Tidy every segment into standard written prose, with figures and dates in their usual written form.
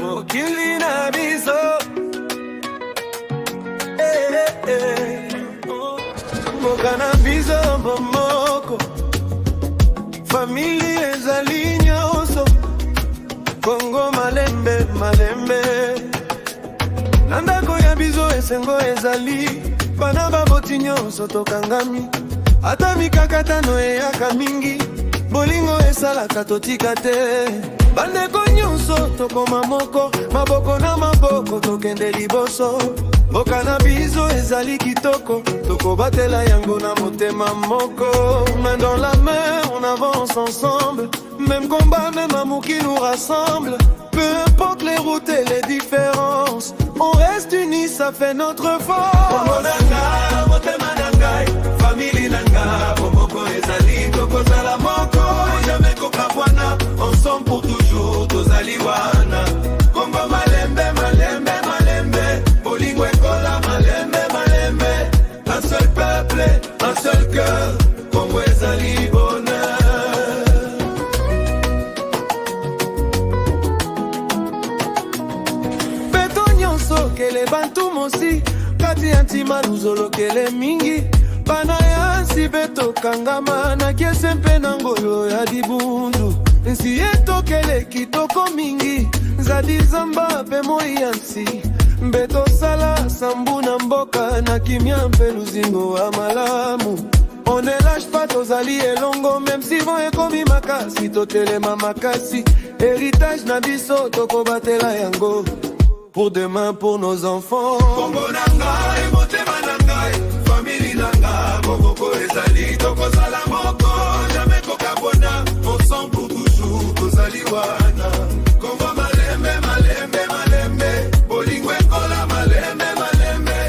mokili na biso. Mboka na biso bomoko, famille ezali nyonso. Kongo malembe malembe, nandako ya biso esengo ezali. Bana baboti nyonso tokangami, ata mikakatano eyaka mingi. Bolingo esalaka totika te, bandeko nyonso tokoma moko. Maboko na maboko tokende liboso. Mboka na biso ezali kitoko, tokobatela yango na motema moko. Main dans la main, on avance ensemble. Même combat, même amour qui nous rassemble. Peu importe les routes et les différences, on reste unis, ça fait notre force. Kongo nanga, motema nangai, famille nanga, bomoko ezali, tokozala moko, jamais kokabwana, ensemble pour toujours, tozali wana. Kongo malembe, malembe, malembe, bolingo ekola malembe, malembe. Un seul peuple, un seul cœur, Kongo ezali bonheur. Kele bantu mosi, kati antima luzolo kele mingi. Bana yansi beto kangama, na kiesempe na ngolo ya dibundu. Nsi eto kele kitoko mingi, zadi zamba pe moi yansi. Beto sala sambu na mboka, na kimia mpe luzingo wa malamu. On ne lâche pas tozali elongo, même si vont ekomi makasi, totelema makasi. Héritage na biso toko batela yango. Pour demain, pour nos enfants. Kongo nanga, motema nangai, famille nanga, bomoko ezali, tokozala moko, jamais kokabona, ensemble pour toujours, tozali wana. Kongo malembe, malembe, malembe, bolingo ekola malembe, malembe.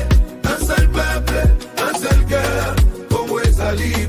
Un seul peuple, un seul cœur, Kongo ezali.